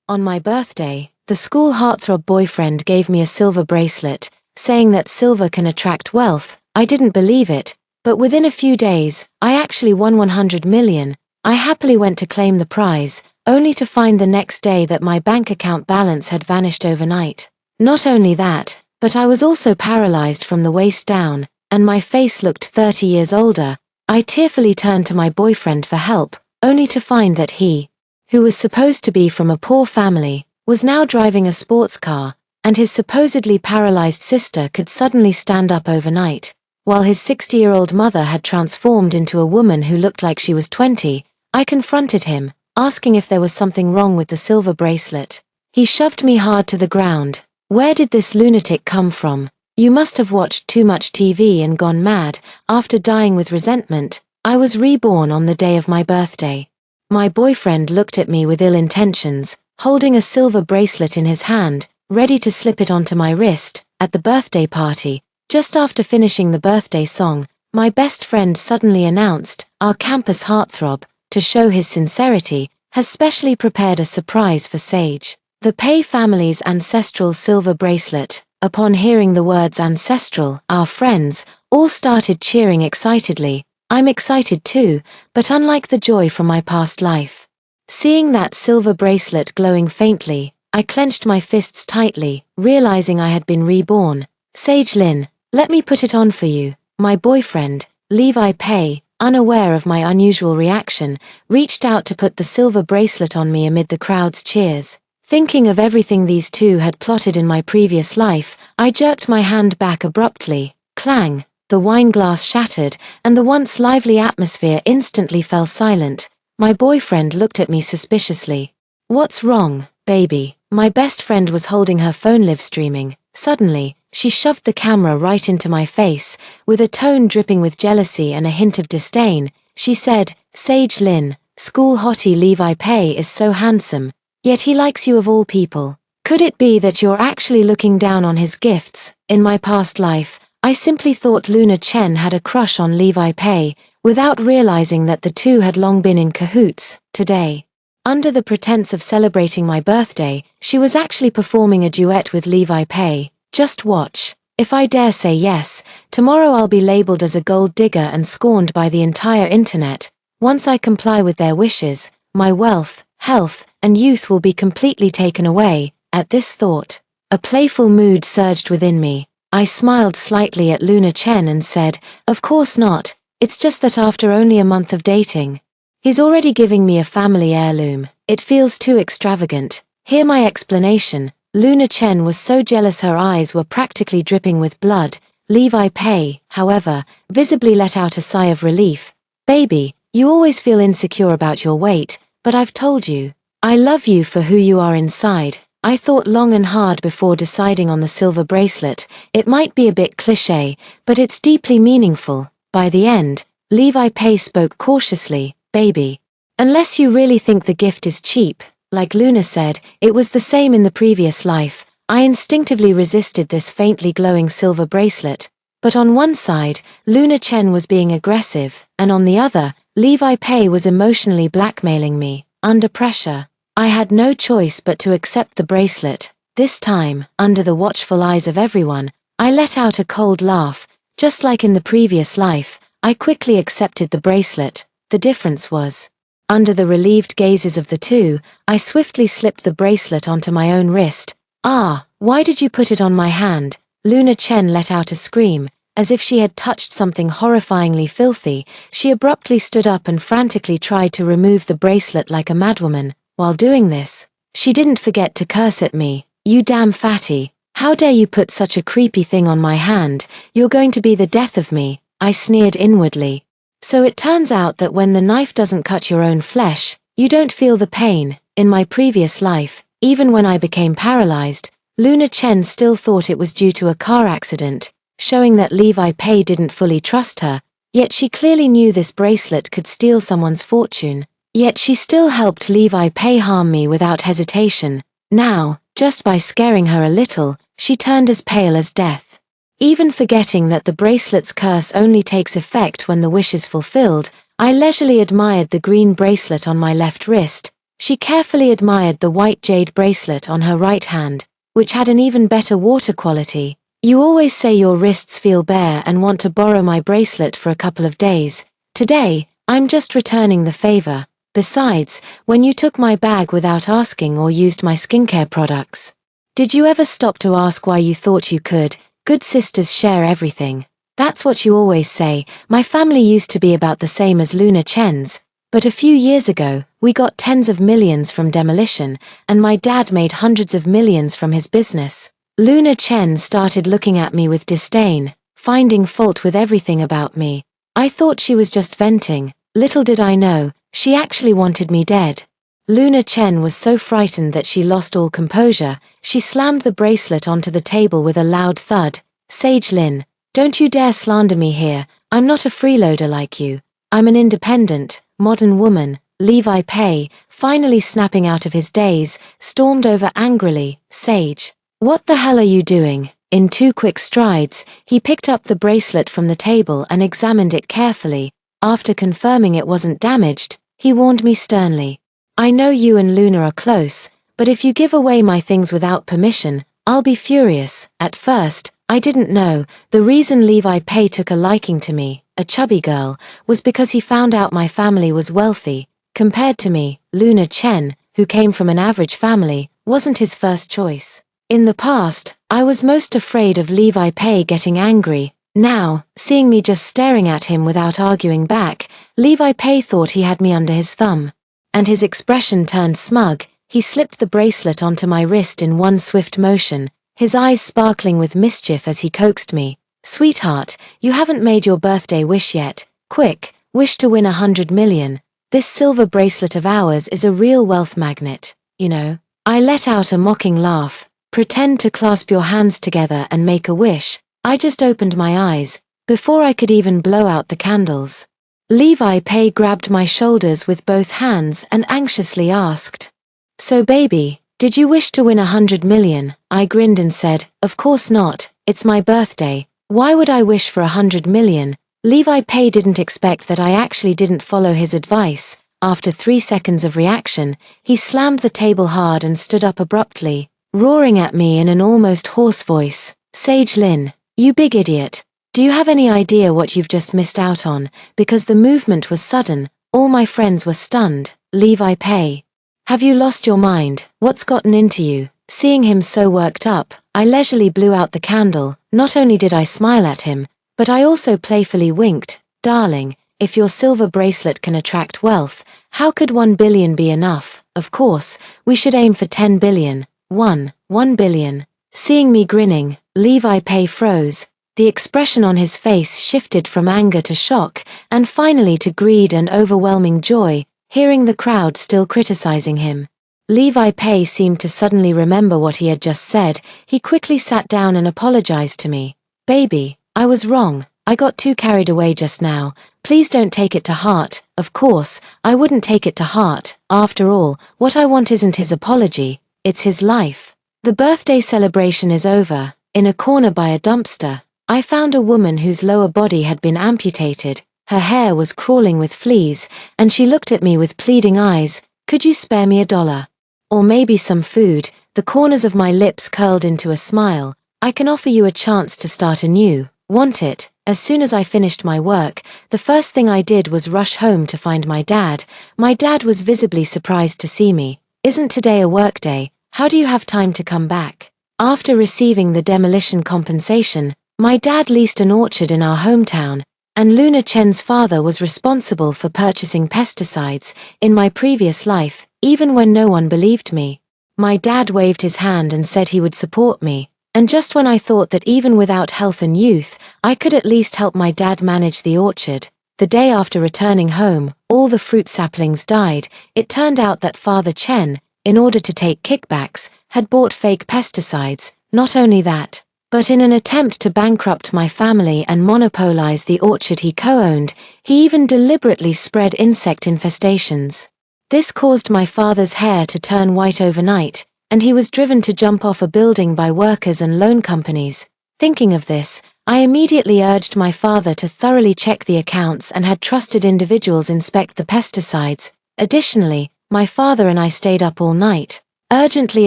On my birthday, the school heartthrob boyfriend gave me a silver bracelet, saying that silver can attract wealth. I didn't believe it, but within a few days, I actually won 100 million. I happily went to claim the prize, only to find the next day that my bank account balance had vanished overnight. Not only that, but I was also paralyzed from the waist down, and my face looked 30 years older. I tearfully turned to my boyfriend for help, only to find that he, who was supposed to be from a poor family, was now driving a sports car, and his supposedly paralyzed sister could suddenly stand up overnight, while his 60-year-old mother had transformed into a woman who looked like she was 20. I confronted him, asking if there was something wrong with the silver bracelet. He shoved me hard to the ground. "Where did this lunatic come from? You must have watched too much TV and gone mad." After dying with resentment, I was reborn on the day of my birthday. My boyfriend looked at me with ill intentions, holding a silver bracelet in his hand, ready to slip it onto my wrist. At the birthday party, just after finishing the birthday song, my best friend suddenly announced, "Our campus heartthrob, to show his sincerity, has specially prepared a surprise for Sage, the Pei family's ancestral silver bracelet." Upon hearing the words ancestral, our friends all started cheering excitedly. I'm excited too, but unlike the joy from my past life. Seeing that silver bracelet glowing faintly, I clenched my fists tightly, realizing I had been reborn. "Sage Lin, let me put it on for you." My boyfriend, Levi Pei, unaware of my unusual reaction, reached out to put the silver bracelet on me amid the crowd's cheers. Thinking of everything these two had plotted in my previous life, I jerked my hand back abruptly. Clang! The wine glass shattered, and the once lively atmosphere instantly fell silent. My boyfriend looked at me suspiciously. "What's wrong, baby?" My best friend was holding her phone live streaming. Suddenly, she shoved the camera right into my face. With a tone dripping with jealousy and a hint of disdain, she said, "Sage Lin, school hottie Levi Pei is so handsome, yet he likes you of all people. Could it be that you're actually looking down on his gifts?" In my past life, I simply thought Luna Chen had a crush on Levi Pei, without realizing that the two had long been in cahoots. Today, under the pretense of celebrating my birthday, she was actually performing a duet with Levi Pei. Just watch. If I dare say yes, tomorrow I'll be labeled as a gold digger and scorned by the entire internet. Once I comply with their wishes, my wealth, health, and youth will be completely taken away. At this thought, a playful mood surged within me. I smiled slightly at Luna Chen and said, "Of course not, it's just that after only a month of dating, he's already giving me a family heirloom. It feels too extravagant." Hear my explanation. Luna Chen was so jealous her eyes were practically dripping with blood. Levi Pei, however, visibly let out a sigh of relief. "Baby, you always feel insecure about your weight, but I've told you, I love you for who you are inside." I thought long and hard before deciding on the silver bracelet. It might be a bit cliché, but it's deeply meaningful. By the end, Levi Pei spoke cautiously, "Baby, unless you really think the gift is cheap," like Luna said, it was the same in the previous life. I instinctively resisted this faintly glowing silver bracelet. But on one side, Luna Chen was being aggressive, and on the other, Levi Pei was emotionally blackmailing me. Under pressure, I had no choice but to accept the bracelet. This time, under the watchful eyes of everyone, I let out a cold laugh. Just like in the previous life, I quickly accepted the bracelet. The difference was, under the relieved gazes of the two, I swiftly slipped the bracelet onto my own wrist. "Ah, why did you put it on my hand?" Luna Chen let out a scream, as if she had touched something horrifyingly filthy. She abruptly stood up and frantically tried to remove the bracelet like a madwoman. While doing this, she didn't forget to curse at me. "You damn fatty. How dare you put such a creepy thing on my hand? You're going to be the death of me." I sneered inwardly. So it turns out that when the knife doesn't cut your own flesh, you don't feel the pain. In my previous life, even when I became paralyzed, Luna Chen still thought it was due to a car accident, showing that Levi Pei didn't fully trust her. Yet she clearly knew this bracelet could steal someone's fortune. Yet she still helped Levi Pei harm me without hesitation. Now, just by scaring her a little, she turned as pale as death. Even forgetting that the bracelet's curse only takes effect when the wish is fulfilled, I leisurely admired the green bracelet on my left wrist. She carefully admired the white jade bracelet on her right hand, which had an even better water quality. You always say your wrists feel bare and want to borrow my bracelet for a couple of days. Today, I'm just returning the favor. Besides, when you took my bag without asking or used my skincare products, did you ever stop to ask why you thought you could? Good sisters share everything. That's what you always say. My family used to be about the same as Luna Chen's, but a few years ago, we got tens of millions from demolition, and my dad made hundreds of millions from his business. Luna Chen started looking at me with disdain, finding fault with everything about me. I thought she was just venting. Little did I know, she actually wanted me dead. Luna Chen was so frightened that she lost all composure. She slammed the bracelet onto the table with a loud thud. Sage Lin, don't you dare slander me here. I'm not a freeloader like you. I'm an independent, modern woman. Levi Pei, finally snapping out of his daze, stormed over angrily. Sage, what the hell are you doing? In 2 quick strides, he picked up the bracelet from the table and examined it carefully. After confirming it wasn't damaged, he warned me sternly. I know you and Luna are close, but if you give away my things without permission, I'll be furious. At first, I didn't know. The reason Levi Pei took a liking to me, a chubby girl, was because he found out my family was wealthy. Compared to me, Luna Chen, who came from an average family, wasn't his first choice. In the past, I was most afraid of Levi Pei getting angry. Now, seeing me just staring at him without arguing back, Levi Pei thought he had me under his thumb. And his expression turned smug. He slipped the bracelet onto my wrist in one swift motion, his eyes sparkling with mischief as he coaxed me. Sweetheart, you haven't made your birthday wish yet. Quick, wish to win 100 million. This silver bracelet of ours is a real wealth magnet, you know. I let out a mocking laugh. Pretend to clasp your hands together and make a wish. I just opened my eyes, before I could even blow out the candles. Levi Pei grabbed my shoulders with both hands and anxiously asked, "So baby, did you wish to win 100 million? I grinned and said, "Of course not, it's my birthday. Why would I wish for 100 million? Levi Pei didn't expect that I actually didn't follow his advice. After 3 seconds of reaction, he slammed the table hard and stood up abruptly, roaring at me in an almost hoarse voice. Sage Lin, you big idiot. Do you have any idea what you've just missed out on? Because the movement was sudden, all my friends were stunned. Levi Pei. Have you lost your mind? What's gotten into you? Seeing him so worked up, I leisurely blew out the candle. Not only did I smile at him, but I also playfully winked. Darling, if your silver bracelet can attract wealth, how could 1 billion be enough? Of course, we should aim for 10 billion. 1 billion. Seeing me grinning, Levi Pei froze. The expression on his face shifted from anger to shock, and finally to greed and overwhelming joy, hearing the crowd still criticizing him. Levi Pei seemed to suddenly remember what he had just said. He quickly sat down and apologized to me. Baby, I was wrong. I got too carried away just now. Please don't take it to heart. Of course, I wouldn't take it to heart. After all, what I want isn't his apology, it's his life. The birthday celebration is over. In a corner by a dumpster, I found a woman whose lower body had been amputated. Her hair was crawling with fleas, and she looked at me with pleading eyes. Could you spare me $1? Or maybe some food? The corners of my lips curled into a smile. I can offer you a chance to start anew. Want it? As soon as I finished my work, the first thing I did was rush home to find my dad. My dad was visibly surprised to see me. Isn't today a work day? How do you have time to come back? After receiving the demolition compensation, my dad leased an orchard in our hometown, and Luna Chen's father was responsible for purchasing pesticides. In my previous life, even when no one believed me, my dad waved his hand and said he would support me. And just when I thought that even without health and youth, I could at least help my dad manage the orchard, the day after returning home, all the fruit saplings died. It turned out that Father Chen, in order to take kickbacks, had bought fake pesticides. Not only that, but in an attempt to bankrupt my family and monopolize the orchard he co-owned, he even deliberately spread insect infestations. This caused my father's hair to turn white overnight, and he was driven to jump off a building by workers and loan companies. Thinking of this, I immediately urged my father to thoroughly check the accounts and had trusted individuals inspect the pesticides. Additionally, my father and I stayed up all night, urgently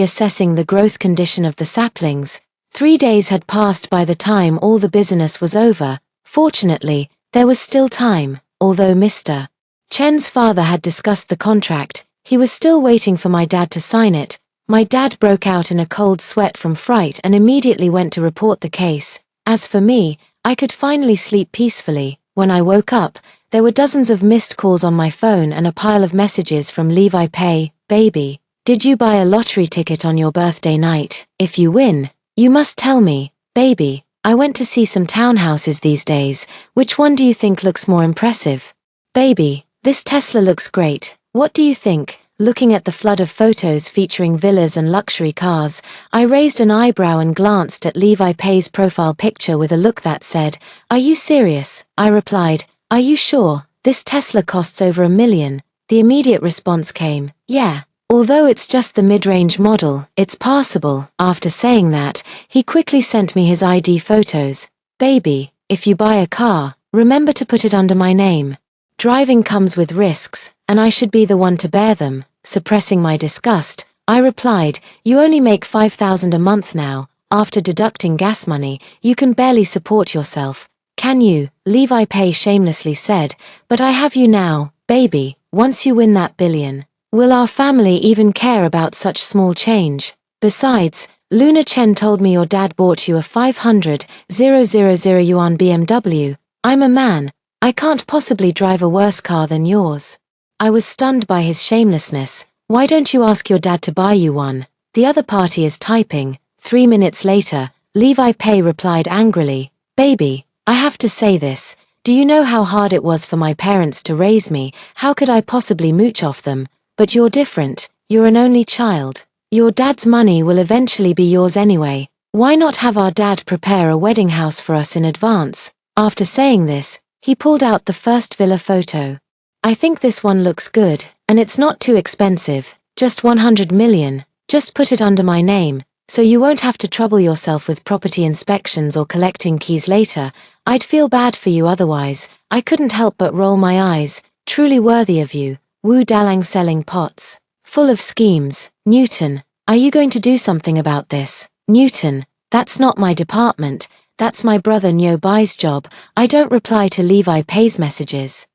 assessing the growth condition of the saplings. 3 days had passed by the time all the business was over. Fortunately, there was still time, although Mr. Chen's father had discussed the contract. He was still waiting for my dad to sign it. My dad broke out in a cold sweat from fright and immediately went to report the case. As for me, I could finally sleep peacefully. When I woke up, there were dozens of missed calls on my phone and a pile of messages from Levi Pei. Baby, did you buy a lottery ticket on your birthday night? If you win, you must tell me. Baby, I went to see some townhouses these days. Which one do you think looks more impressive? Baby, this Tesla looks great. What do you think? Looking at the flood of photos featuring villas and luxury cars, I raised an eyebrow and glanced at Levi Pei's profile picture with a look that said, "Are you serious?" I replied, "Are you sure? This Tesla costs over $1 million. The immediate response came, "Yeah. Although it's just the mid-range model, it's passable." After saying that, he quickly sent me his ID photos. Baby, if you buy a car, remember to put it under my name. Driving comes with risks, and I should be the one to bear them. Suppressing my disgust, I replied, "You only make $5,000 a month now. After deducting gas money, you can barely support yourself. Can you?" Levi Pei shamelessly said, "But I have you now, baby. Once you win that $1 billion, will our family even care about such small change? Besides, Luna Chen told me your dad bought you a 500,000 yuan BMW. I'm a man. I can't possibly drive a worse car than yours." I was stunned by his shamelessness. "Why don't you ask your dad to buy you one? The other party is typing." 3 minutes later, Levi Pei replied angrily, "Baby, I have to say this. Do you know how hard it was for my parents to raise me? How could I possibly mooch off them? But you're different. You're an only child. Your dad's money will eventually be yours anyway. Why not have our dad prepare a wedding house for us in advance?" After saying this, he pulled out the first villa photo. "I think this one looks good, and it's not too expensive, just 100 million. Just put it under my name, so you won't have to trouble yourself with property inspections or collecting keys later. I'd feel bad for you otherwise." I couldn't help but roll my eyes. "Truly worthy of you." Wu Dalang selling pots. Full of schemes. "Newton, are you going to do something about this?" "Newton, that's not my department. That's my brother Nyo Bai's job." I don't reply to Levi Pei's messages.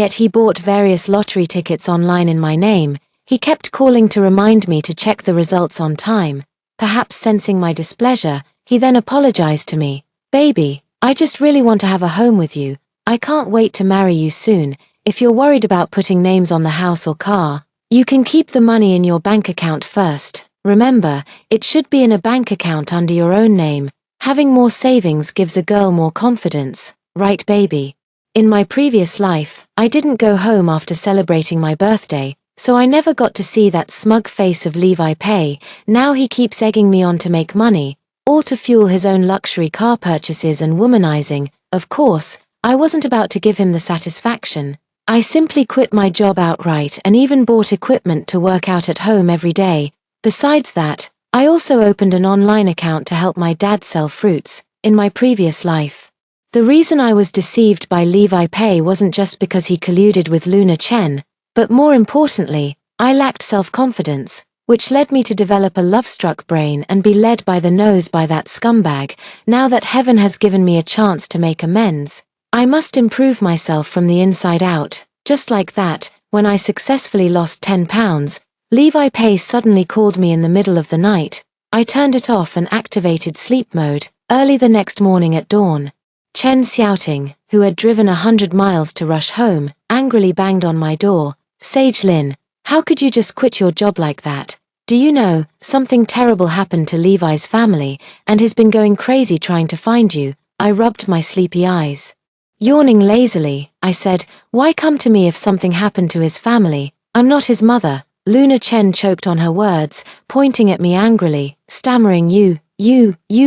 Yet he bought various lottery tickets online in my name. He kept calling to remind me to check the results on time. Perhaps sensing my displeasure, he then apologized to me. "Baby, I just really want to have a home with you. I can't wait to marry you soon. If you're worried about putting names on the house or car, you can keep the money in your bank account first. Remember, it should be in a bank account under your own name. Having more savings gives a girl more confidence, right baby?" In my previous life, I didn't go home after celebrating my birthday, so I never got to see that smug face of Levi Pei. Now he keeps egging me on to make money, all to fuel his own luxury car purchases and womanizing. Of course, I wasn't about to give him the satisfaction. I simply quit my job outright and even bought equipment to work out at home every day. Besides that, I also opened an online account to help my dad sell fruits. In my previous life, the reason I was deceived by Levi Pei wasn't just because he colluded with Luna Chen, but more importantly, I lacked self-confidence, which led me to develop a love-struck brain and be led by the nose by that scumbag. Now that heaven has given me a chance to make amends, I must improve myself from the inside out. Just like that, when I successfully lost 10 pounds, Levi Pei suddenly called me in the middle of the night. I turned it off and activated sleep mode. Early the next morning at dawn, Chen Xiaoting, who had driven 100 miles to rush home, angrily banged on my door. "Sage Lin, how could you just quit your job like that? Do you know, something terrible happened to Levi's family, and he's been going crazy trying to find you." I rubbed my sleepy eyes. Yawning lazily, I said, "Why come to me if something happened to his family? I'm not his mother." Luna Chen choked on her words, pointing at me angrily, stammering you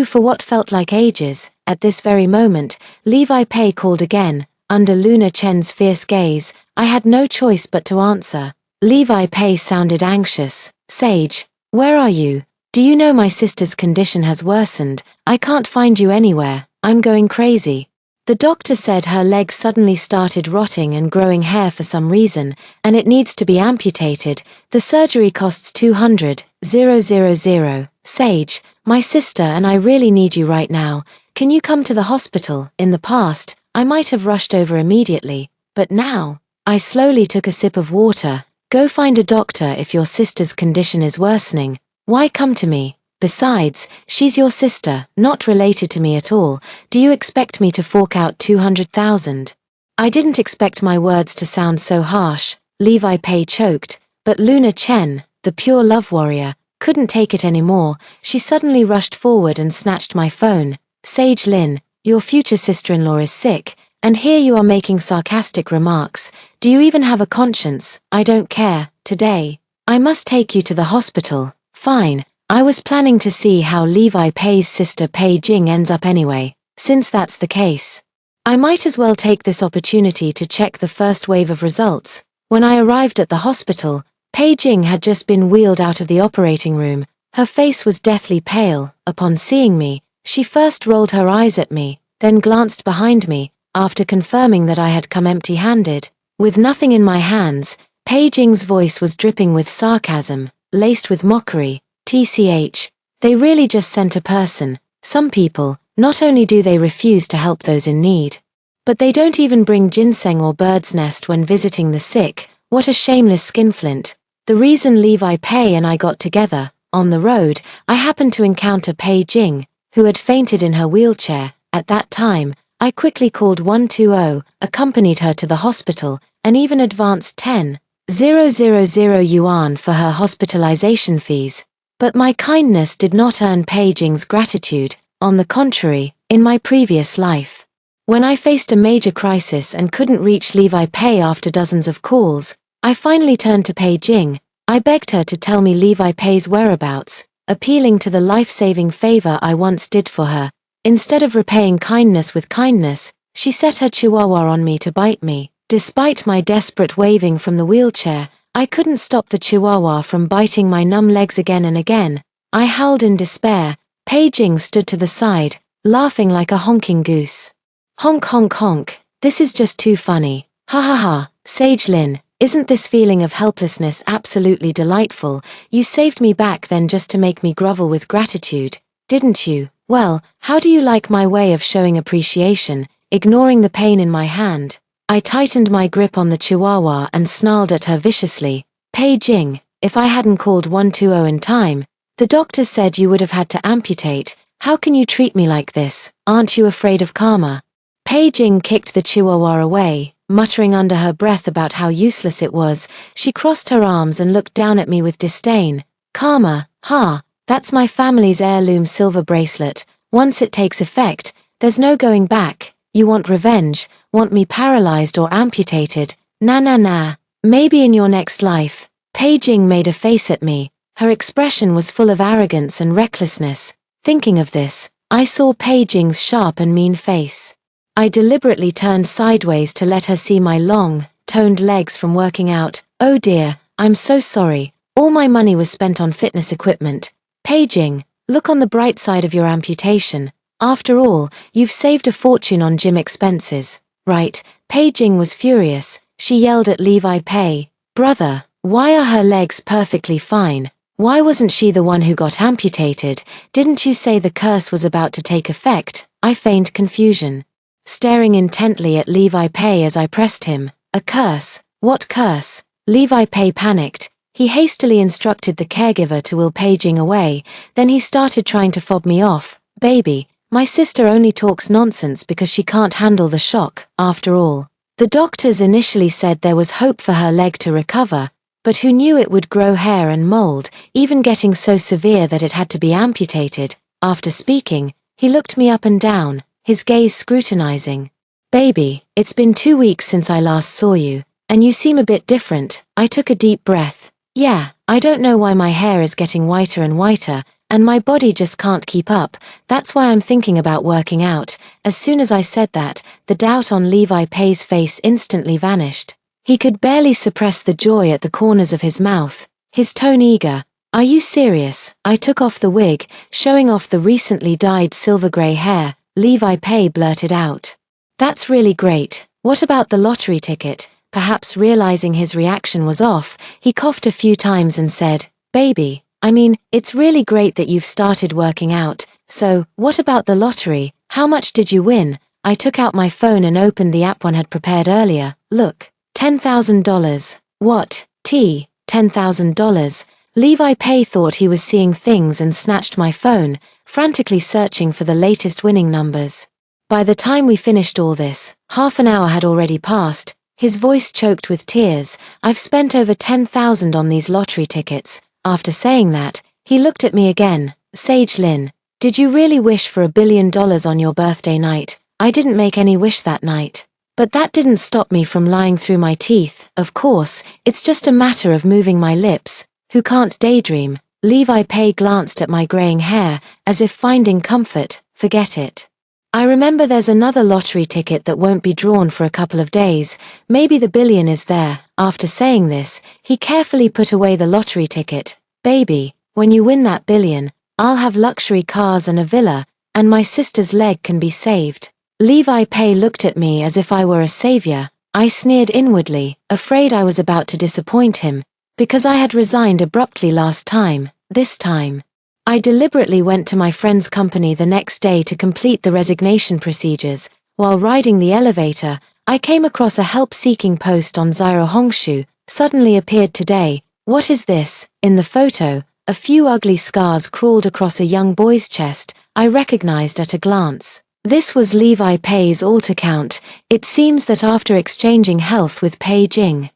for what felt like ages. At this very moment, Levi Pei called again. Under Luna Chen's fierce gaze, I had no choice but to answer. Levi Pei sounded anxious. "Sage, where are you? Do you know my sister's condition has worsened? I can't find you anywhere. I'm going crazy." The doctor said her leg suddenly started rotting and growing hair for some reason, and it needs to be amputated. The surgery costs 200,000. Sage, my sister and I really need you right now. Can you come to the hospital? In the past, I might have rushed over immediately, but now, I slowly took a sip of water. Go find a doctor if your sister's condition is worsening. Why come to me? Besides, she's your sister, not related to me at all. Do you expect me to fork out 200,000? I didn't expect my words to sound so harsh. Levi Pei choked, but Luna Chen, the pure love warrior, couldn't take it anymore. She suddenly rushed forward and snatched my phone. Sage Lin, your future sister-in-law is sick, and here you are making sarcastic remarks. Do you even have a conscience? I don't care. Today, I must take you to the hospital. Fine. I was planning to see how Levi Pei's sister Pei Jing ends up anyway. Since that's the case, I might as well take this opportunity to check the first wave of results. When I arrived at the hospital, Pei Jing had just been wheeled out of the operating room. Her face was deathly pale. Upon seeing me, she first rolled her eyes at me, then glanced behind me, after confirming that I had come empty-handed. With nothing in my hands, Pei Jing's voice was dripping with sarcasm, laced with mockery. TCH, they really just sent a person. Some people, not only do they refuse to help those in need, but they don't even bring ginseng or bird's nest when visiting the sick. What a shameless skinflint. The reason Levi Pei and I got together, on the road, I happened to encounter Pei Jing, who had fainted in her wheelchair. At that time, I quickly called 120, accompanied her to the hospital, and even advanced 10,000 yuan for her hospitalization fees. But my kindness did not earn Pei Jing's gratitude. On the contrary, in my previous life, when I faced a major crisis and couldn't reach Levi Pei after dozens of calls, I finally turned to Pei Jing. I begged her to tell me Levi Pei's whereabouts, appealing to the life-saving favor I once did for her. Instead of repaying kindness with kindness, she set her chihuahua on me to bite me. Despite my desperate waving from the wheelchair, I couldn't stop the chihuahua from biting my numb legs again and again. I howled in despair. Pei Jing stood to the side, laughing like a honking goose. Honk honk honk, this is just too funny. Ha ha ha, Sage Lin, isn't this feeling of helplessness absolutely delightful? You saved me back then just to make me grovel with gratitude, didn't you? Well, how do you like my way of showing appreciation? Ignoring the pain in my hand, I tightened my grip on the chihuahua and snarled at her viciously. Pei Jing, if I hadn't called 120 in time, the doctor said you would have had to amputate. How can you treat me like this? Aren't you afraid of karma? Pei Jing kicked the chihuahua away, muttering under her breath about how useless it was. She crossed her arms and looked down at me with disdain. Karma, ha, that's my family's heirloom silver bracelet. Once it takes effect, there's no going back. You want revenge, want me paralyzed or amputated? Nah nah nah, maybe in your next life. Pei Jing made a face at me. Her expression was full of arrogance and recklessness. Thinking of this, I saw Pei Jing's sharp and mean face. I deliberately turned sideways to let her see my long, toned legs from working out. Oh dear, I'm so sorry. All my money was spent on fitness equipment. Pei Jing, look on the bright side of your amputation. After all, you've saved a fortune on gym expenses. Right, Pei Jing was furious. She yelled at Levi Pei, brother, why are her legs perfectly fine? Why wasn't she the one who got amputated? Didn't you say the curse was about to take effect? I feigned confusion, staring intently at Levi Pei as I pressed him. A curse? What curse? Levi Pei panicked. He hastily instructed the caregiver to wheel Pei Jing away, then he started trying to fob me off. Baby, my sister only talks nonsense because she can't handle the shock. After all, the doctors initially said there was hope for her leg to recover, but who knew it would grow hair and mold, even getting so severe that it had to be amputated. After speaking, he looked me up and down, his gaze scrutinizing. Baby, it's been 2 weeks since I last saw you, and you seem a bit different. I took a deep breath. Yeah, I don't know why my hair is getting whiter and whiter, and my body just can't keep up. That's why I'm thinking about working out. As soon as I said that, the doubt on Levi Pei's face instantly vanished. He could barely suppress the joy at the corners of his mouth, his tone eager. Are you serious? I took off the wig, showing off the recently dyed silver gray hair. Levi Pei blurted out. That's really great. What about the lottery ticket? Perhaps realizing his reaction was off, he coughed a few times and said, "Baby, I mean, it's really great that you've started working out, so, what about the lottery? How much did you win?" I took out my phone and opened the app one had prepared earlier. Look, $10,000. What? $10,000. Levi Pei thought he was seeing things and snatched my phone, frantically searching for the latest winning numbers. By the time we finished all this, half an hour had already passed. His voice choked with tears. "I've spent over 10,000 on these lottery tickets." After saying that, he looked at me again. "Sage Lin, did you really wish for $1 billion on your birthday night?" I didn't make any wish that night. But that didn't stop me from lying through my teeth. "Of course, it's just a matter of moving my lips. Who can't daydream?" Levi Pei glanced at my graying hair, as if finding comfort. "Forget it. I remember there's another lottery ticket that won't be drawn for a couple of days. Maybe the billion is there." After saying this, he carefully put away the lottery ticket. "Baby, when you win that billion, I'll have luxury cars and a villa, and my sister's leg can be saved." Levi Pei looked at me as if I were a savior. I sneered inwardly, afraid I was about to disappoint him, because I had resigned abruptly last time. This time, I deliberately went to my friend's company the next day to complete the resignation procedures. While riding the elevator, I came across a help-seeking post on Zero Hongshu. Suddenly appeared today. What is this? In the photo, a few ugly scars crawled across a young boy's chest. I recognized at a glance. This was Levi Pei's alt account. It seems that after exchanging health with Pei Jing,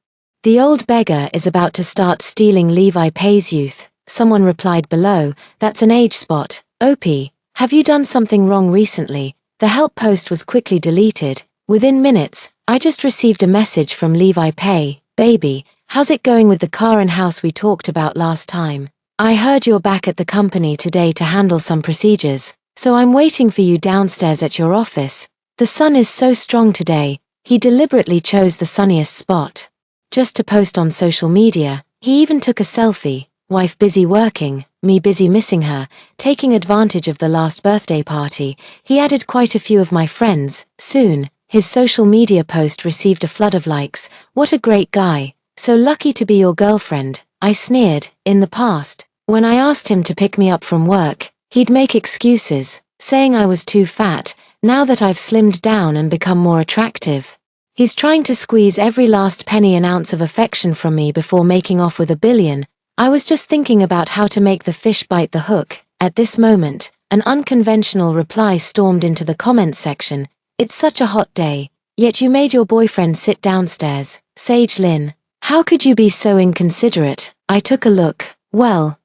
the old beggar is about to start stealing Levi Pei's youth. Someone replied below, "That's an age spot. OP, have you done something wrong recently?" The help post was quickly deleted. Within minutes, I just received a message from Levi Pei. "Baby, how's it going with the car and house we talked about last time? I heard you're back at the company today to handle some procedures, so I'm waiting for you downstairs at your office. The sun is so strong today." He deliberately chose the sunniest spot, just to post on social media. He even took a selfie. Wife busy working, me busy missing her, taking advantage of the last birthday party. He added quite a few of my friends. Soon, his social media post received a flood of likes. "What a great guy. So lucky to be your girlfriend." I sneered. In the past, when I asked him to pick me up from work, he'd make excuses, saying I was too fat. Now that I've slimmed down and become more attractive, he's trying to squeeze every last penny and ounce of affection from me before making off with $1 billion. I was just thinking about how to make the fish bite the hook. At this moment, an unconventional reply stormed into the comments section. "It's such a hot day, yet you made your boyfriend sit downstairs. Sage Lin, how could you be so inconsiderate?" I took a look. Well,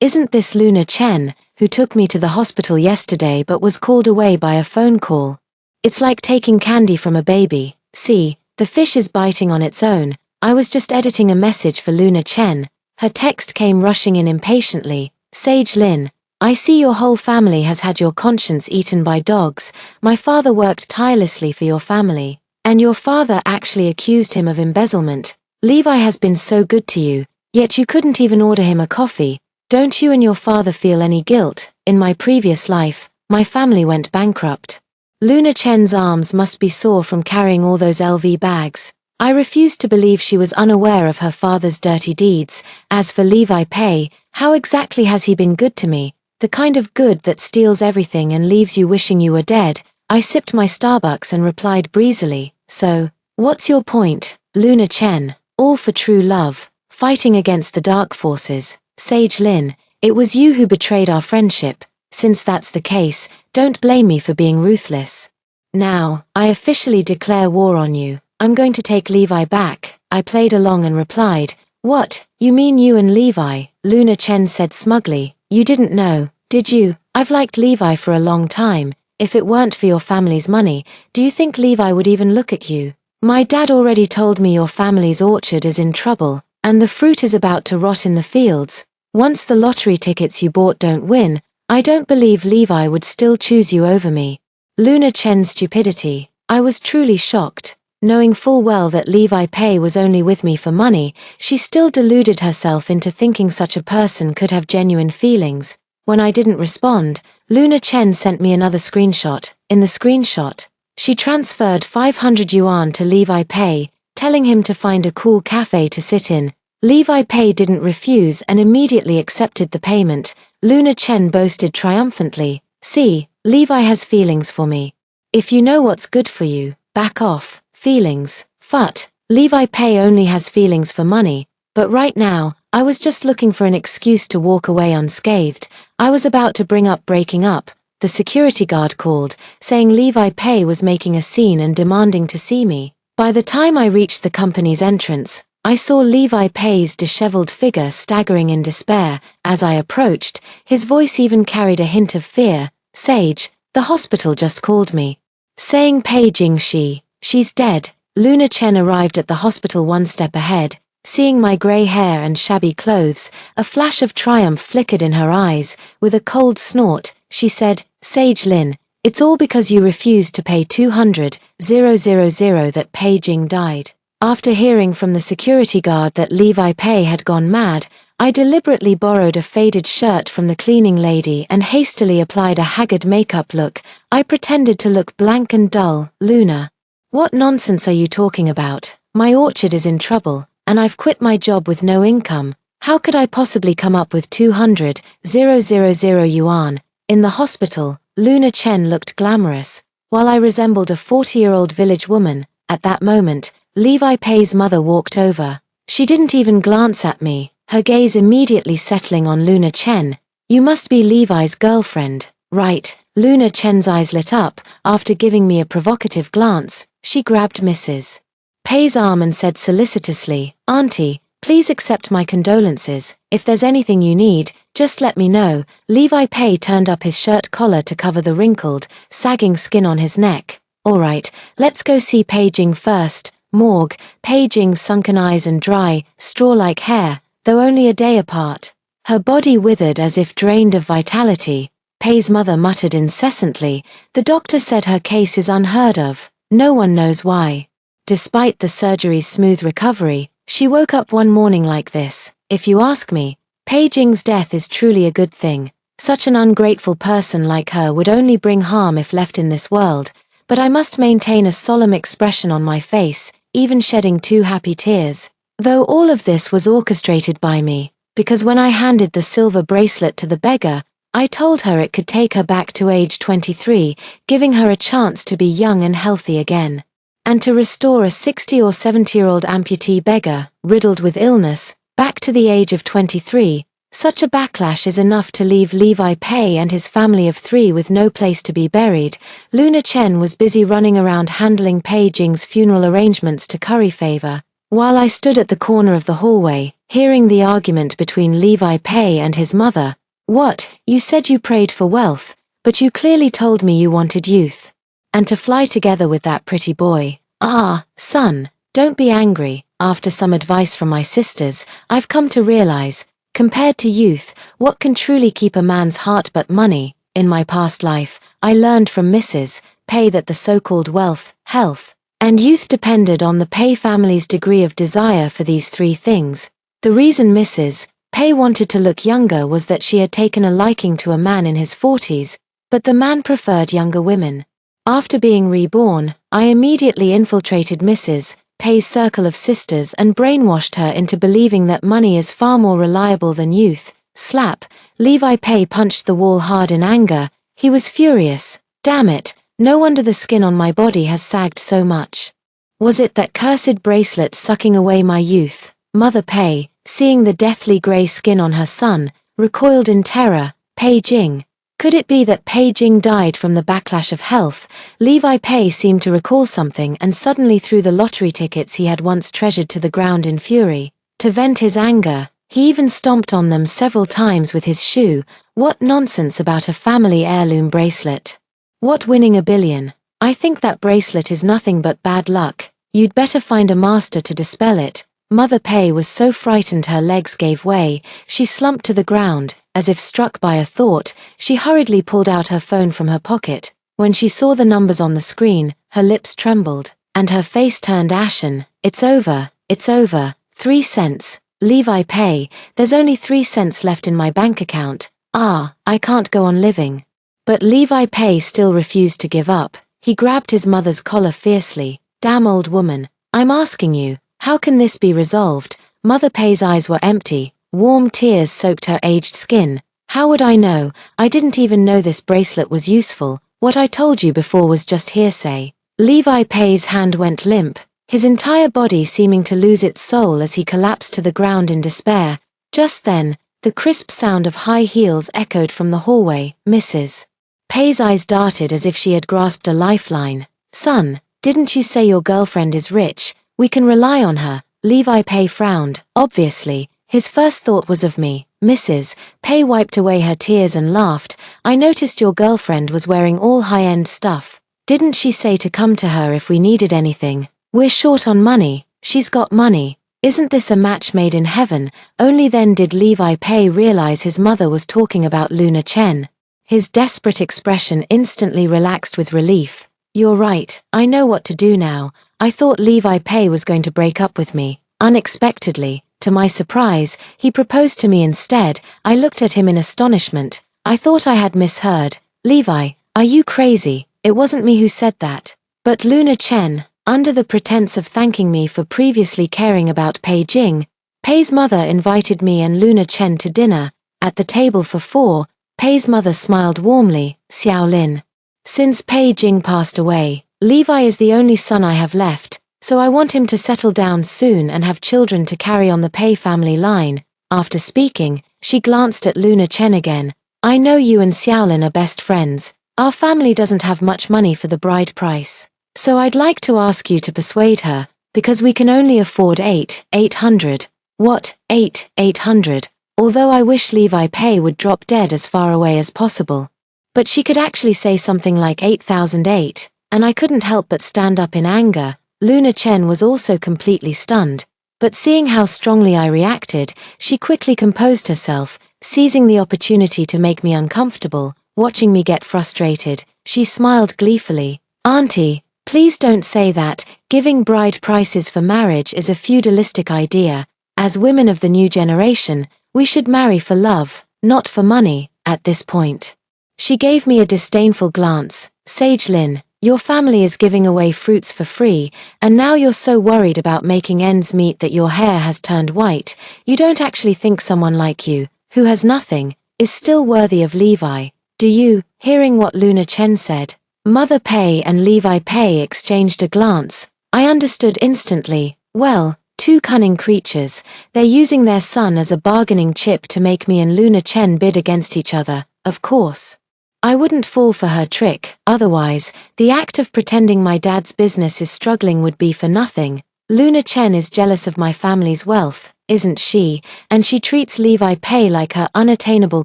isn't this Luna Chen, who took me to the hospital yesterday but was called away by a phone call? It's like taking candy from a baby. See, the fish is biting on its own. I was just editing a message for Luna Chen. Her text came rushing in impatiently. "Sage Lin, I see your whole family has had your conscience eaten by dogs. My father worked tirelessly for your family, and your father actually accused him of embezzlement. Levi has been so good to you, yet you couldn't even order him a coffee. Don't you and your father feel any guilt? In my previous life, my family went bankrupt." Luna Chen's arms must be sore from carrying all those LV bags. I refused to believe she was unaware of her father's dirty deeds. As for Levi Pei, how exactly has he been good to me? The kind of good that steals everything and leaves you wishing you were dead. I sipped my Starbucks and replied breezily, "So, what's your point, Luna Chen? All for true love, fighting against the dark forces. Sage Lin, it was you who betrayed our friendship. Since that's the case, don't blame me for being ruthless. Now, I officially declare war on you. I'm going to take Levi back." I played along and replied, "What, you mean you and Levi?" Luna Chen said smugly. "You didn't know, did you? I've liked Levi for a long time. If it weren't for your family's money, do you think Levi would even look at you? My dad already told me your family's orchard is in trouble, and the fruit is about to rot in the fields. Once the lottery tickets you bought don't win, I don't believe Levi would still choose you over me." Luna Chen's stupidity. I was truly shocked. Knowing full well that Levi Pei was only with me for money, she still deluded herself into thinking such a person could have genuine feelings. When I didn't respond, Luna Chen sent me another screenshot. In the screenshot, She transferred 500 yuan to Levi Pei, telling him to find a cool cafe to sit in. Levi Pei didn't refuse and immediately accepted the payment. Luna Chen boasted triumphantly, "See, Levi has feelings for me. If you know what's good for you, back off. Feelings, phut. Levi Pei only has feelings for money, but right now, I was just looking for an excuse to walk away unscathed. I was about to bring up breaking up. The security guard called, saying Levi Pei was making a scene and demanding to see me. By the time I reached the company's entrance, I saw Levi Pei's disheveled figure staggering in despair. As I approached, his voice even carried a hint of fear. Sage, the hospital just called me, saying Pei Jingxi, she's dead. Luna Chen arrived at the hospital one step ahead. Seeing my grey hair and shabby clothes, a flash of triumph flickered in her eyes. With a cold snort, she said, Sage Lin, it's all because you refused to pay 200,000 that Pei Jing died. After hearing from the security guard that Levi Pei had gone mad, I deliberately borrowed a faded shirt from the cleaning lady and hastily applied a haggard makeup look. I pretended to look blank and dull. Luna, what nonsense are you talking about? My orchard is in trouble, and I've quit my job with no income. How could I possibly come up with 200,000 yuan? In the hospital, Luna Chen looked glamorous, while I resembled a 40-year-old village woman. At that moment, Levi Pei's mother walked over. She didn't even glance at me, her gaze immediately settling on Luna Chen. You must be Levi's girlfriend, right? Luna Chen's eyes lit up. After giving me a provocative glance, she grabbed Mrs. Pei's arm and said solicitously, Auntie, please accept my condolences. If there's anything you need, just let me know. Levi Pei turned up his shirt collar to cover the wrinkled, sagging skin on his neck. All right, let's go see Pei Jing first. Morgue. Pei Jing's sunken eyes and dry, straw-like hair, though only a day apart. Her body withered as if drained of vitality. Pei's mother muttered incessantly, the doctor said her case is unheard of. No one knows why. Despite the surgery's smooth recovery, she woke up one morning like this. If you ask me, Pei Jing's death is truly a good thing. Such an ungrateful person like her would only bring harm if left in this world, but I must maintain a solemn expression on my face, even shedding 2 happy tears. Though all of this was orchestrated by me, because when I handed the silver bracelet to the beggar, I told her it could take her back to age 23, giving her a chance to be young and healthy again. And to restore a 60 or 70-year-old amputee beggar, riddled with illness, back to the age of 23, such a backlash is enough to leave Levi Pei and his family of 3 with no place to be buried. Luna Chen was busy running around handling Pei Jing's funeral arrangements to curry favor, while I stood at the corner of the hallway, hearing the argument between Levi Pei and his mother. What, you said you prayed for wealth, but you clearly told me you wanted youth. And to fly together with that pretty boy. Ah, son, don't be angry. After some advice from my sisters, I've come to realize, compared to youth, what can truly keep a man's heart but money? In my past life, I learned from Mrs. Pei that the so-called wealth, health, and youth depended on the Pei family's degree of desire for these 3 things. The reason Mrs. Pei wanted to look younger was that she had taken a liking to a man in his 40s, but the man preferred younger women. After being reborn, I immediately infiltrated Mrs. Pei's circle of sisters and brainwashed her into believing that money is far more reliable than youth. Slap. Levi Pei punched the wall hard in anger. He was furious. Damn it, no wonder the skin on my body has sagged so much. Was it that cursed bracelet sucking away my youth? Mother Pei, seeing the deathly grey skin on her son, recoiled in terror. Pei Jing. Could it be that Pei Jing died from the backlash of health? Levi Pei seemed to recall something and suddenly threw the lottery tickets he had once treasured to the ground in fury. To vent his anger, he even stomped on them several times with his shoe. What nonsense about a family heirloom bracelet. What winning a billion? I think that bracelet is nothing but bad luck. You'd better find a master to dispel it. Mother Pei was so frightened her legs gave way. She slumped to the ground. As if struck by a thought, she hurriedly pulled out her phone from her pocket. When she saw the numbers on the screen, her lips trembled, and her face turned ashen. It's over, 3 cents. Levi Pei, there's only 3 cents left in my bank account. I can't go on living. But Levi Pei still refused to give up. He grabbed his mother's collar fiercely. Damn old woman, I'm asking you, how can this be resolved? Mother Pei's eyes were empty. Warm tears soaked her aged skin. How would I know? I didn't even know this bracelet was useful. What I told you before was just hearsay. Levi Pei's hand went limp, his entire body seeming to lose its soul as he collapsed to the ground in despair. Just then, the crisp sound of high heels echoed from the hallway. Mrs. Pei's eyes darted as if she had grasped a lifeline. Son, didn't you say your girlfriend is rich? We can rely on her. Levi Pei frowned. Obviously, his first thought was of me. Mrs. Pei wiped away her tears and laughed. I noticed your girlfriend was wearing all high-end stuff. Didn't she say to come to her if we needed anything? We're short on money. She's got money. Isn't this a match made in heaven? Only then did Levi Pei realize his mother was talking about Luna Chen. His desperate expression instantly relaxed with relief. You're right, I know what to do now. I thought Levi Pei was going to break up with me. Unexpectedly, to my surprise, he proposed to me instead. I looked at him in astonishment. I thought I had misheard. Levi, are you crazy? It wasn't me who said that. But Luna Chen, under the pretense of thanking me for previously caring about Pei Jing, Pei's mother invited me and Luna Chen to dinner. At the table for four, Pei's mother smiled warmly. Xiao Lin. Since Pei Jing passed away, Levi is the only son I have left, so I want him to settle down soon and have children to carry on the Pei family line. After speaking, she glanced at Luna Chen again. I know you and Xiaolin are best friends. Our family doesn't have much money for the bride price. So I'd like to ask you to persuade her, because we can only afford 800. What, 800? Although I wish Levi Pei would drop dead as far away as possible. But she could actually say something like 8008, and I couldn't help but stand up in anger. Luna Chen was also completely stunned, but seeing how strongly I reacted, she quickly composed herself, seizing the opportunity to make me uncomfortable. Watching me get frustrated, she smiled gleefully. Auntie, please don't say that. Giving bride prices for marriage is a feudalistic idea. As women of the new generation, we should marry for love, not for money, at this point. She gave me a disdainful glance. Sage Lin, your family is giving away fruits for free, and now you're so worried about making ends meet that your hair has turned white. You don't actually think someone like you, who has nothing, is still worthy of Levi, do you? Hearing what Luna Chen said, Mother Pei and Levi Pei exchanged a glance. I understood instantly. Well, two cunning creatures, they're using their son as a bargaining chip to make me and Luna Chen bid against each other, of course. I wouldn't fall for her trick, otherwise, the act of pretending my dad's business is struggling would be for nothing. Luna Chen is jealous of my family's wealth, isn't she? And she treats Levi Pei like her unattainable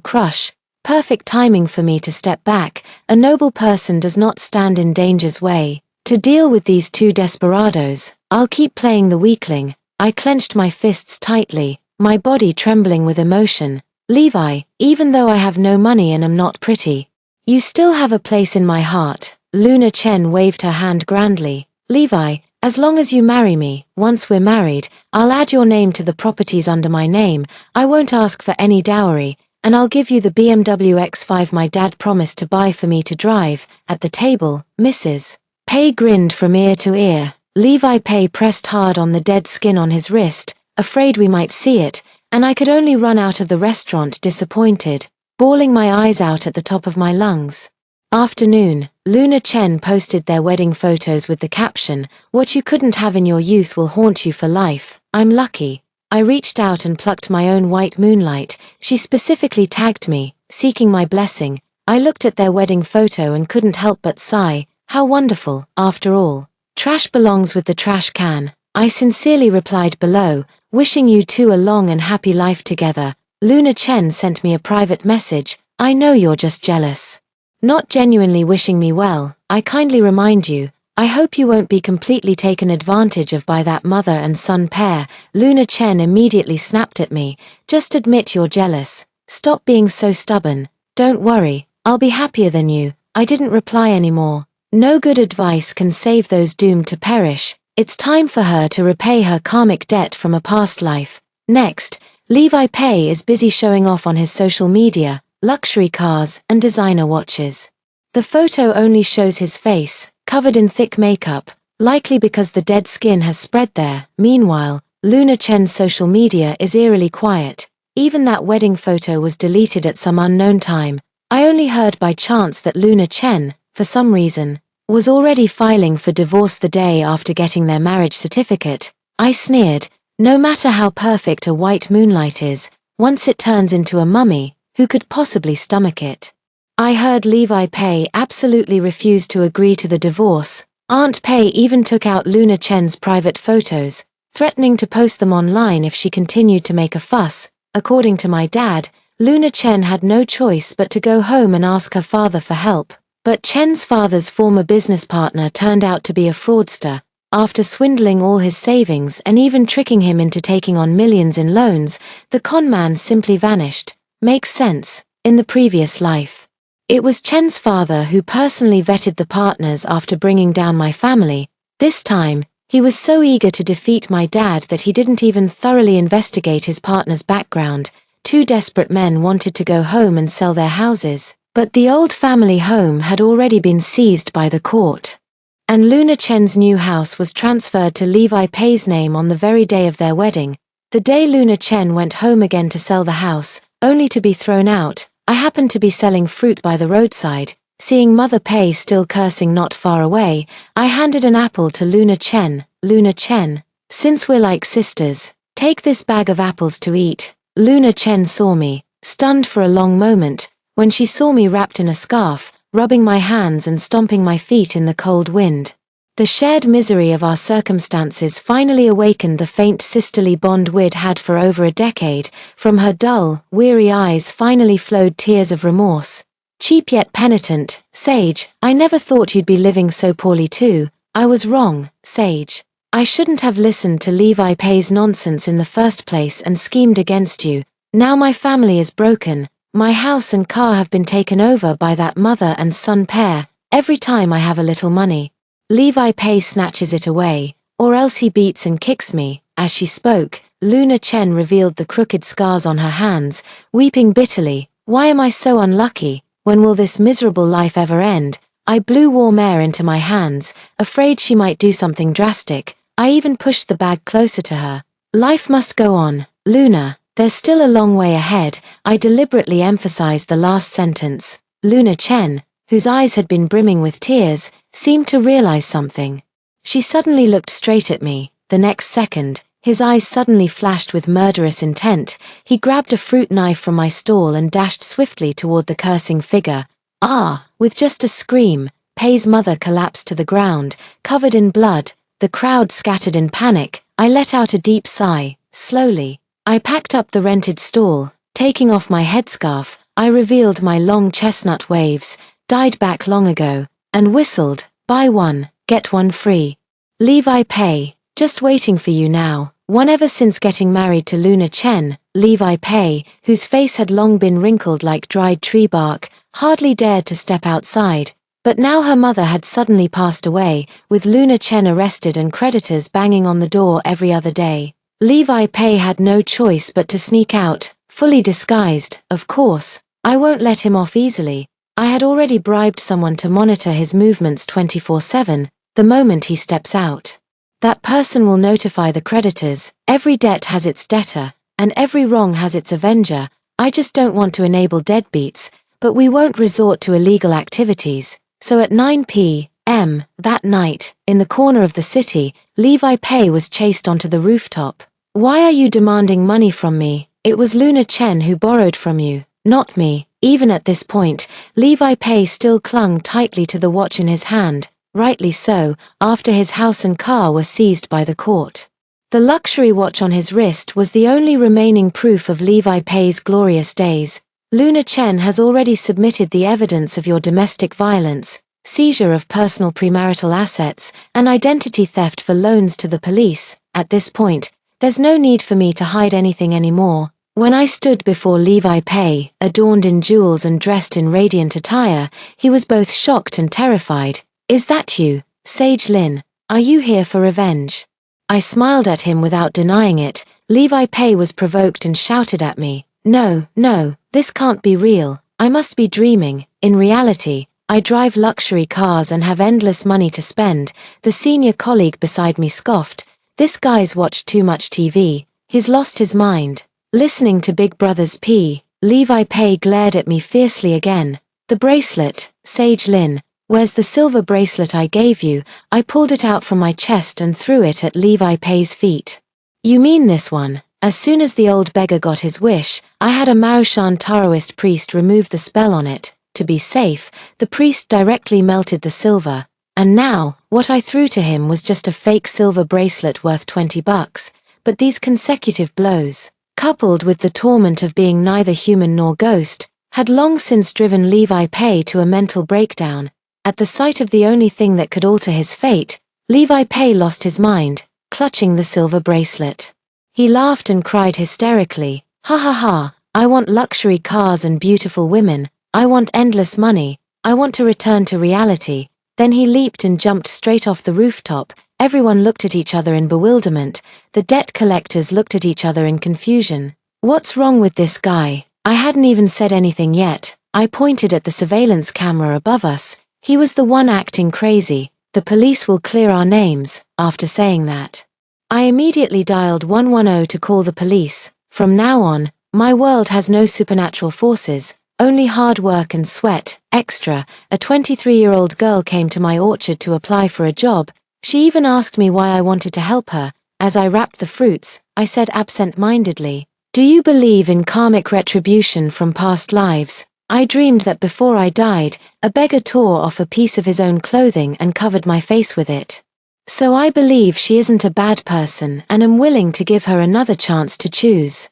crush. Perfect timing for me to step back. A noble person does not stand in danger's way. To deal with these two desperados, I'll keep playing the weakling. I clenched my fists tightly, my body trembling with emotion. Levi, even though I have no money and am not pretty, you still have a place in my heart. Luna Chen waved her hand grandly. Levi, as long as you marry me, once we're married, I'll add your name to the properties under my name. I won't ask for any dowry, and I'll give you the BMW X5 my dad promised to buy for me to drive. At the table, Mrs. Pei grinned from ear to ear. Levi Pei pressed hard on the dead skin on his wrist, afraid we might see it, and I could only run out of the restaurant disappointed, bawling my eyes out at the top of my lungs. Afternoon, Luna Chen posted their wedding photos with the caption, "What you couldn't have in your youth will haunt you for life." I'm lucky. I reached out and plucked my own white moonlight. She specifically tagged me, seeking my blessing. I looked at their wedding photo and couldn't help but sigh. How wonderful, after all. Trash belongs with the trash can. I sincerely replied below, wishing you two a long and happy life together. Luna Chen sent me a private message. I know you're just jealous. Not genuinely wishing me well. I kindly remind you, I hope you won't be completely taken advantage of by that mother and son pair. Luna Chen immediately snapped at me. Just admit you're jealous. Stop being so stubborn. Don't worry, I'll be happier than you. I didn't reply anymore. No good advice can save those doomed to perish. It's time for her to repay her karmic debt from a past life. Next, Levi Pei is busy showing off on his social media, luxury cars and designer watches. The photo only shows his face, covered in thick makeup, likely because the dead skin has spread there. Meanwhile, Luna Chen's social media is eerily quiet. Even that wedding photo was deleted at some unknown time. I only heard by chance that Luna Chen, for some reason, was already filing for divorce the day after getting their marriage certificate. I sneered. No matter how perfect a white moonlight is, once it turns into a mummy, who could possibly stomach it? I heard Levi Pei absolutely refused to agree to the divorce. Aunt Pei even took out Luna Chen's private photos, threatening to post them online if she continued to make a fuss. According to my dad, Luna Chen had no choice but to go home and ask her father for help. But Chen's father's former business partner turned out to be a fraudster. After swindling all his savings and even tricking him into taking on millions in loans, the conman simply vanished. Makes sense. In the previous life, it was Chen's father who personally vetted the partners after bringing down my family. This time, he was so eager to defeat my dad that he didn't even thoroughly investigate his partner's background. Two desperate men wanted to go home and sell their houses, but the old family home had already been seized by the court. And Luna Chen's new house was transferred to Levi Pei's name on the very day of their wedding. The day Luna Chen went home again to sell the house, only to be thrown out, I happened to be selling fruit by the roadside. Seeing Mother Pei still cursing not far away, I handed an apple to Luna Chen. Luna Chen, since we're like sisters, take this bag of apples to eat. Luna Chen saw me, stunned for a long moment, when she saw me wrapped in a scarf, rubbing my hands and stomping my feet in the cold wind. The shared misery of our circumstances finally awakened the faint sisterly bond we'd had for over a decade. From her dull, weary eyes finally flowed tears of remorse. Cheap yet penitent. Sage, I never thought you'd be living so poorly too. I was wrong, Sage. I shouldn't have listened to Levi Pei's nonsense in the first place and schemed against you. Now my family is broken. My house and car have been taken over by that mother and son pair. Every time I have a little money, Levi Pei snatches it away, or else he beats and kicks me. As she spoke, Luna Chen revealed the crooked scars on her hands, weeping bitterly. Why am I so unlucky? When will this miserable life ever end? I blew warm air into my hands, afraid she might do something drastic. I even pushed the bag closer to her. Life must go on, Luna. There's still a long way ahead. I deliberately emphasized the last sentence. Luna Chen, whose eyes had been brimming with tears, seemed to realize something. She suddenly looked straight at me. The next second, his eyes suddenly flashed with murderous intent. He grabbed a fruit knife from my stall and dashed swiftly toward the cursing figure. Ah! With just a scream, Pei's mother collapsed to the ground, covered in blood. The crowd scattered in panic. I let out a deep sigh. Slowly, I packed up the rented stall. Taking off my headscarf, I revealed my long chestnut waves, dyed back long ago, and whistled, "Buy one, get one free." Levi Pei, just waiting for you now. One ever since getting married to Luna Chen, Levi Pei, whose face had long been wrinkled like dried tree bark, hardly dared to step outside. But now her mother had suddenly passed away, with Luna Chen arrested and creditors banging on the door every other day. Levi Pei had no choice but to sneak out, fully disguised, of course. I won't let him off easily. I had already bribed someone to monitor his movements 24/7, the moment he steps out. That person will notify the creditors. Every debt has its debtor, and every wrong has its avenger. I just don't want to enable deadbeats, but we won't resort to illegal activities. So at 9 p.m. that night, in the corner of the city, Levi Pei was chased onto the rooftop. "Why are you demanding money from me? It was Luna Chen who borrowed from you, not me." Even at this point, Levi Pei still clung tightly to the watch in his hand, rightly so, after his house and car were seized by the court. The luxury watch on his wrist was the only remaining proof of Levi Pei's glorious days. "Luna Chen has already submitted the evidence of your domestic violence, seizure of personal premarital assets, and identity theft for loans to the police. At this point, there's no need for me to hide anything anymore." When I stood before Levi Pei, adorned in jewels and dressed in radiant attire, he was both shocked and terrified. "Is that you, Sage Lin? Are you here for revenge?" I smiled at him without denying it. Levi Pei was provoked and shouted at me, No, this can't be real. I must be dreaming." In reality, I drive luxury cars and have endless money to spend, the senior colleague beside me scoffed. This guy's watched too much TV, he's lost his mind. Listening to Big Brother's P, Levi Pei glared at me fiercely again. The bracelet, Sage Lin, where's the silver bracelet I gave you? I pulled it out from my chest and threw it at Levi Pei's feet. You mean this one? As soon as the old beggar got his wish, I had a Marushan Taoist priest remove the spell on it. To be safe, the priest directly melted the silver. And now, what I threw to him was just a fake silver bracelet worth $20. But these consecutive blows, coupled with the torment of being neither human nor ghost, had long since driven Levi Pei to a mental breakdown. At the sight of the only thing that could alter his fate, Levi Pei lost his mind, clutching the silver bracelet. He laughed and cried hysterically, "Ha ha ha, I want luxury cars and beautiful women, I want endless money, I want to return to reality." Then he leaped and jumped straight off the rooftop. Everyone looked at each other in bewilderment, the debt collectors looked at each other in confusion. What's wrong with this guy? I hadn't even said anything yet. I pointed at the surveillance camera above us. He was the one acting crazy. The police will clear our names. After saying that, I immediately dialed 110 to call the police. From now on, my world has no supernatural forces, only hard work and sweat. Extra, a 23-year-old girl came to my orchard to apply for a job. She even asked me why I wanted to help her. As I wrapped the fruits, I said absent-mindedly, "Do you believe in karmic retribution from past lives? I dreamed that before I died, a beggar tore off a piece of his own clothing and covered my face with it. So I believe she isn't a bad person and am willing to give her another chance to choose."